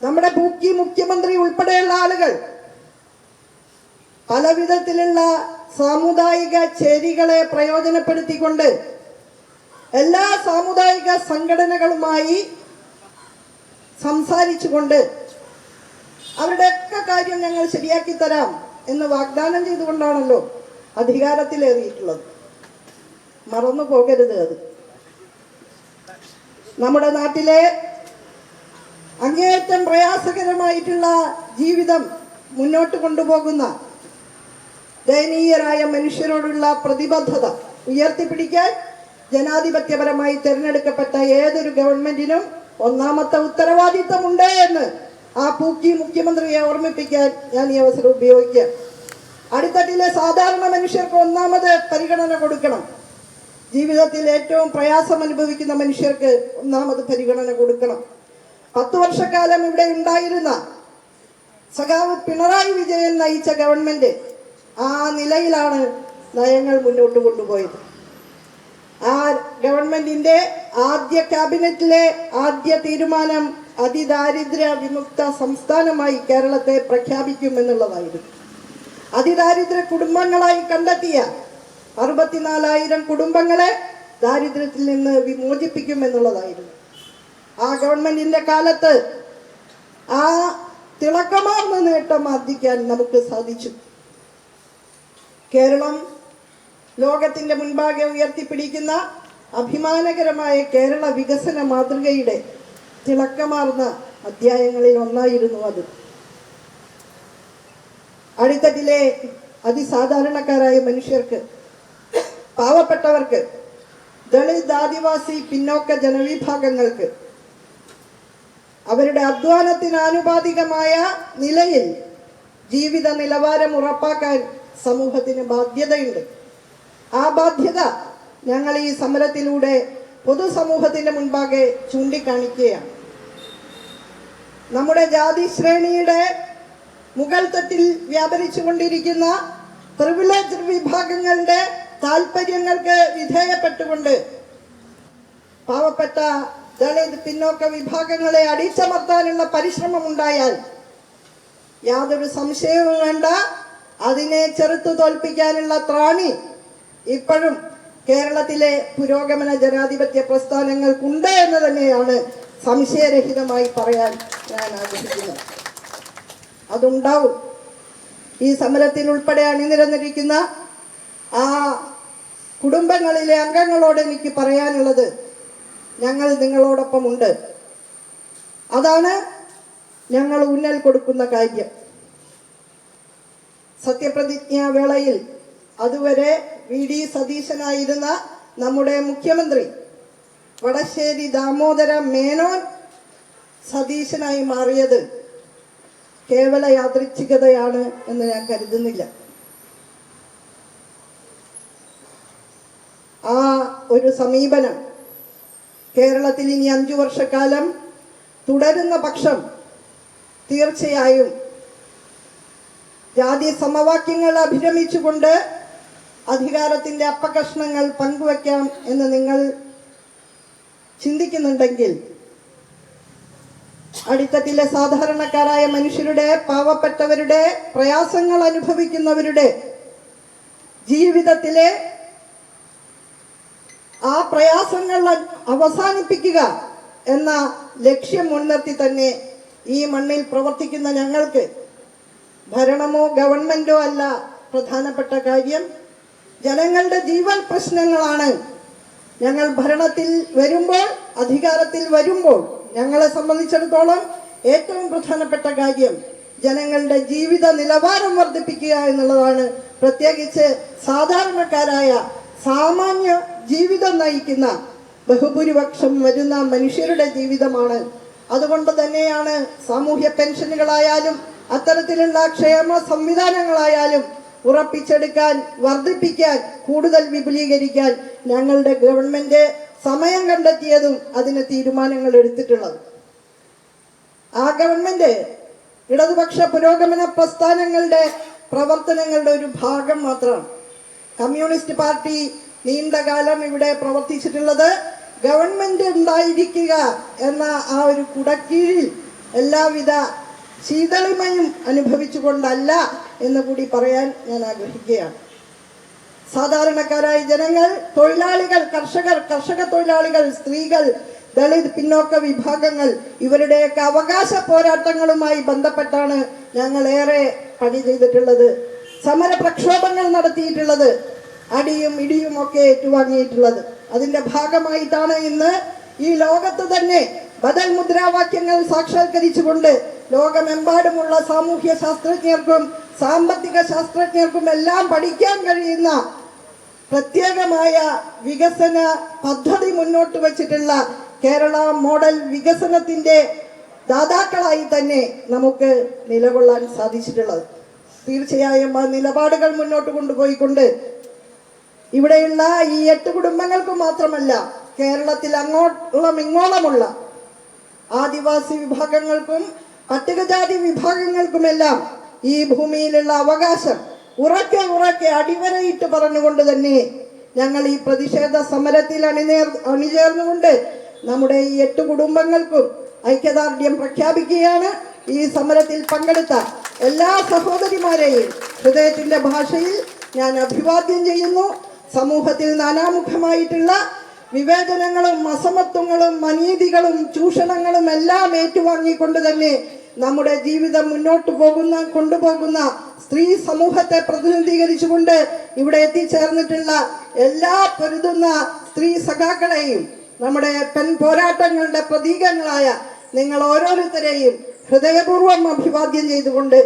നമ്മുടെ മുഖ്യമന്ത്രി ഉൾപ്പെടെയുള്ള ആളുകൾ പലവിധത്തിലുള്ള സാമുദായിക ചേരികളെ പ്രയോജനപ്പെടുത്തിക്കൊണ്ട് എല്ലാ സാമുദായിക സംഘടനകളുമായി സംസാരിച്ചുകൊണ്ട് അവരുടെയൊക്കെ കാര്യം ഞങ്ങൾ ശരിയാക്കി തരാം എന്ന് വാഗ്ദാനം ചെയ്തുകൊണ്ടാണല്ലോ അധികാരത്തിലേറിയിട്ടുള്ളത്. മറന്നു പോകരുത്. അത് നമ്മുടെ നാട്ടിലെ അങ്ങേയറ്റം പ്രയാസകരമായിട്ടുള്ള ജീവിതം മുന്നോട്ട് കൊണ്ടുപോകുന്ന ദയനീയരായ മനുഷ്യരോടുള്ള പ്രതിബദ്ധത ഉയർത്തിപ്പിടിക്കാൻ ജനാധിപത്യപരമായി തിരഞ്ഞെടുക്കപ്പെട്ട ഏതൊരു ഗവൺമെന്റിനും ഒന്നാമത്തെ ഉത്തരവാദിത്തമുണ്ട് എന്ന് ആ മുഖ്യമന്ത്രിയെ ഓർമ്മിപ്പിക്കാൻ ഞാൻ ഈ അവസരം ഉപയോഗിക്കാം. അടിത്തട്ടിലെ സാധാരണ മനുഷ്യർക്ക് ഒന്നാമത് പരിഗണന കൊടുക്കണം. ജീവിതത്തിൽ ഏറ്റവും പ്രയാസം അനുഭവിക്കുന്ന മനുഷ്യർക്ക് ഒന്നാമത് പരിഗണന കൊടുക്കണം. 10 വർഷക്കാലം ഇവിടെ ഉണ്ടായിരുന്ന സഖാവ് പിണറായി വിജയൻ നയിച്ച ഗവൺമെന്റ് ആ നിലയിലാണ് നയങ്ങൾ മുന്നോട്ട് കൊണ്ടുപോയത്. ആ ഗവൺമെന്റിന്റെ ആദ്യ ക്യാബിനറ്റിലെ ആദ്യ തീരുമാനം അതിദാരിദ്ര്യ വിമുക്ത സംസ്ഥാനമായി കേരളത്തെ പ്രഖ്യാപിക്കുമെന്നുള്ളതായിരുന്നു. അതിദാരിദ്ര്യ കുടുംബങ്ങളായി കണ്ടെത്തിയ 64,000 കുടുംബങ്ങളെ ദാരിദ്ര്യത്തിൽ നിന്ന് വിമോചിപ്പിക്കുമെന്നുള്ളതായിരുന്നു. ആ ഗവൺമെന്റിന്റെ കാലത്ത് ആ തിളക്കമാർന്ന നേട്ടം ആർജിക്കാൻ നമുക്ക് സാധിച്ചു. കേരളം ലോകത്തിന്റെ മുൻപാകെ ഉയർത്തിപ്പിടിക്കുന്ന അഭിമാനകരമായ കേരള വികസന മാതൃകയുടെ തിളക്കമാർന്ന അധ്യായങ്ങളിൽ ഒന്നായിരുന്നു അത്. അടിത്തട്ടിലെ അതിസാധാരണക്കാരായ മനുഷ്യർക്ക്, പാവപ്പെട്ടവർക്ക്, ദളിത്, ആദിവാസി, പിന്നോക്ക ജനവിഭാഗങ്ങൾക്ക് അവരുടെ അധ്വാനത്തിന് ആനുപാതികമായ നിലയിൽ ജീവിത നിലവാരം ഉറപ്പാക്കാൻ സമൂഹത്തിന് ബാധ്യതയുണ്ട്. ആ ബാധ്യത ഞങ്ങൾ ഈ സമരത്തിലൂടെ പൊതുസമൂഹത്തിന്റെ മുൻപാകെ ചൂണ്ടിക്കാണിക്കുകയാണ്. നമ്മുടെ ജാതി ശ്രേണിയുടെ മുകൾ തട്ടിൽ വ്യാപരിച്ചുകൊണ്ടിരിക്കുന്ന പ്രിവിലേജ്ഡ് വിഭാഗങ്ങളുടെ താല്പര്യങ്ങൾക്ക് വിധേയപ്പെട്ടുകൊണ്ട് പാവപ്പെട്ട ദളിത്, പിന്നോക്ക വിഭാഗങ്ങളെ അടിച്ചമർത്താനുള്ള പരിശ്രമം ഉണ്ടായാൽ യാതൊരു സംശയവും വേണ്ട, അതിനെ ചെറുത്തു തോൽപ്പിക്കാനുള്ള ത്രാണി ഇപ്പോഴും കേരളത്തിലെ പുരോഗമന ജനാധിപത്യ പ്രസ്ഥാനങ്ങൾക്കുണ്ട് എന്ന് തന്നെയാണ് സംശയരഹിതമായി പറയാൻ ഞാൻ ആഗ്രഹിക്കുന്നത്. അതുണ്ടാവും. ഈ സമരത്തിൽ ഉൾപ്പെടെ അണിനിരന്നിരിക്കുന്ന ആ കുടുംബങ്ങളിലെ അംഗങ്ങളോട് എനിക്ക് പറയാനുള്ളത്, ഞങ്ങൾ നിങ്ങളോടൊപ്പമുണ്ട്. അതാണ് ഞങ്ങൾ ഊന്നൽ കൊടുക്കുന്ന കാര്യം. സത്യപ്രതിജ്ഞാ വേളയിൽ അതുവരെ വി.ഡി. സതീശനായിരുന്ന നമ്മുടെ മുഖ്യമന്ത്രി വടശ്ശേരി ദാമോദര മേനോൻ സതീശനായി മാറിയത് കേവല യാദൃച്ഛികതയാണ് എന്ന് ഞാൻ കരുതുന്നില്ല. ആ ഒരു സമീപനം കേരളത്തിൽ ഇനി 5 വർഷക്കാലം തുടരുന്ന പക്ഷം തീർച്ചയായും ജാതി സമവാക്യങ്ങൾ അഭിരമിച്ചുകൊണ്ട് അധികാരത്തിന്റെ അപ്പകഷ്ണങ്ങൾ പങ്കുവയ്ക്കാം എന്ന് നിങ്ങൾ ചിന്തിക്കുന്നുണ്ടെങ്കിൽ അടിത്തട്ടിലെ സാധാരണക്കാരായ മനുഷ്യരുടെ, പാവപ്പെട്ടവരുടെ, പ്രയാസങ്ങൾ അനുഭവിക്കുന്നവരുടെ ജീവിതത്തിലെ ആ പ്രയാസങ്ങൾ അവസാനിപ്പിക്കുക എന്ന ലക്ഷ്യം മുൻനിർത്തി തന്നെ ഈ മണ്ണിൽ പ്രവർത്തിക്കുന്ന ഞങ്ങൾക്ക് ഭരണമോ ഗവൺമെന്റോ അല്ല പ്രധാനപ്പെട്ട കാര്യം. ജനങ്ങളുടെ ജീവൻ പ്രശ്നങ്ങളാണ്. ഞങ്ങൾ ഭരണത്തിൽ വരുമ്പോൾ, അധികാരത്തിൽ വരുമ്പോൾ ഞങ്ങളെ സംബന്ധിച്ചിടത്തോളം ഏറ്റവും പ്രധാനപ്പെട്ട കാര്യം ജനങ്ങളുടെ ജീവിത നിലവാരം വർദ്ധിപ്പിക്കുക എന്നുള്ളതാണ്. പ്രത്യേകിച്ച് സാധാരണക്കാരായ സാമാന്യ ജീവിതം നയിക്കുന്ന ബഹുഭൂരിപക്ഷം വരുന്ന മനുഷ്യരുടെ ജീവിതമാണ്. അതുകൊണ്ട് തന്നെയാണ് സാമൂഹ്യ പെൻഷനുകളായാലും അത്തരത്തിലുള്ള ക്ഷേമ സംവിധാനങ്ങളായാലും ഉറപ്പിച്ചെടുക്കാൻ, വർദ്ധിപ്പിക്കാൻ, കൂടുതൽ വിപുലീകരിക്കാൻ ഞങ്ങളുടെ ഗവൺമെന്റ് സമയം കണ്ടെത്തിയതും അതിന് തീരുമാനങ്ങൾ എടുത്തിട്ടുള്ളത്. ആ ഗവൺമെന്റ് ഇടതുപക്ഷ പുരോഗമന പ്രസ്ഥാനങ്ങളുടെ പ്രവർത്തനങ്ങളുടെ ഒരു ഭാഗം മാത്രമാണ്. കമ്മ്യൂണിസ്റ്റ് പാർട്ടി നീണ്ടകാലം ഇവിടെ പ്രവർത്തിച്ചിട്ടുള്ളത് ഗവൺമെന്റ് ഉണ്ടായിരിക്കുക എന്ന ആ ഒരു കുടക്കീഴിൽ എല്ലാവിധ ശീതളിമയും അനുഭവിച്ചുകൊണ്ടല്ല എന്ന് കൂടി പറയാൻ ഞാൻ ആഗ്രഹിക്കുകയാണ്. സാധാരണക്കാരായ ജനങ്ങൾ, തൊഴിലാളികൾ, കർഷക തൊഴിലാളികൾ, സ്ത്രീകൾ, ദളിത് പിന്നോക്ക വിഭാഗങ്ങൾ, ഇവരുടെയൊക്കെ അവകാശ പോരാട്ടങ്ങളുമായി ബന്ധപ്പെട്ടാണ് ഞങ്ങൾ ഏറെ പണി ചെയ്തിട്ടുള്ളത്, സമര പ്രക്ഷോഭങ്ങൾ നടത്തിയിട്ടുള്ളത്, അടിയും ഇടിയും ഒക്കെ ഏറ്റുവാങ്ങിയിട്ടുള്ളത്. അതിന്റെ ഭാഗമായിട്ടാണ് ഇന്ന് ഈ ലോകത്ത് തന്നെ ബദൽ മുദ്രാവാക്യങ്ങൾ സാക്ഷാത്കരിച്ചുകൊണ്ട് ലോകമെമ്പാടുമുള്ള സാമൂഹ്യ ശാസ്ത്രജ്ഞർക്കും സാമ്പത്തിക ശാസ്ത്രജ്ഞർക്കും എല്ലാം പഠിക്കാൻ കഴിയുന്ന പ്രത്യേകമായ വികസന പദ്ധതി മുന്നോട്ട് വച്ചിട്ടുള്ള കേരള മോഡൽ വികസനത്തിന്റെ ദാതാക്കളായി തന്നെ നമുക്ക് നിലകൊള്ളാൻ സാധിച്ചിട്ടുള്ളത്. തീർച്ചയായും ആ നിലപാടുകൾ മുന്നോട്ട് കൊണ്ടുപോയിക്കൊണ്ട് ഇവിടെയുള്ള ഈ 8 കുടുംബങ്ങൾക്ക് മാത്രമല്ല, കേരളത്തിൽ അങ്ങോളം ഇങ്ങോളമുള്ള ആദിവാസി വിഭാഗങ്ങൾക്കും പട്ടികജാതി വിഭാഗങ്ങൾക്കുമെല്ലാം ഈ ഭൂമിയിലുള്ള അവകാശം ഉറക്കെ അടിവരയിട്ട് പറഞ്ഞുകൊണ്ട് തന്നെ ഞങ്ങൾ ഈ പ്രതിഷേധ സമരത്തിൽ അണിചേർന്നുകൊണ്ട് നമ്മുടെ ഈ 8 കുടുംബങ്ങൾക്കും ഐക്യദാർഢ്യം പ്രഖ്യാപിക്കുകയാണ്. ഈ സമരത്തിൽ പങ്കെടുത്ത എല്ലാ സഹോദരിമാരെയും ഹൃദയത്തിന്റെ ഭാഷയിൽ ഞാൻ അഭിവാദ്യം ചെയ്യുന്നു. സമൂഹത്തിൽ നാനാമുഖമായിട്ടുള്ള വിവേചനങ്ങളും അസമത്വങ്ങളും അനീതികളും ചൂഷണങ്ങളും എല്ലാം ഏറ്റുവാങ്ങിക്കൊണ്ട് തന്നെ നമ്മുടെ ജീവിതം മുന്നോട്ട് കൊണ്ടുപോകുന്ന സ്ത്രീ സമൂഹത്തെ പ്രതിനിധീകരിച്ചുകൊണ്ട് ഇവിടെ എത്തിച്ചേർന്നിട്ടുള്ള എല്ലാ പൊരുതുന്ന സ്ത്രീ സഖാക്കളെയും നമ്മുടെ പെൺ പോരാട്ടങ്ങളുടെ പ്രതീകങ്ങളായ നിങ്ങൾ ഓരോരുത്തരെയും ഹൃദയപൂർവ്വം അഭിവാദ്യം ചെയ്തുകൊണ്ട്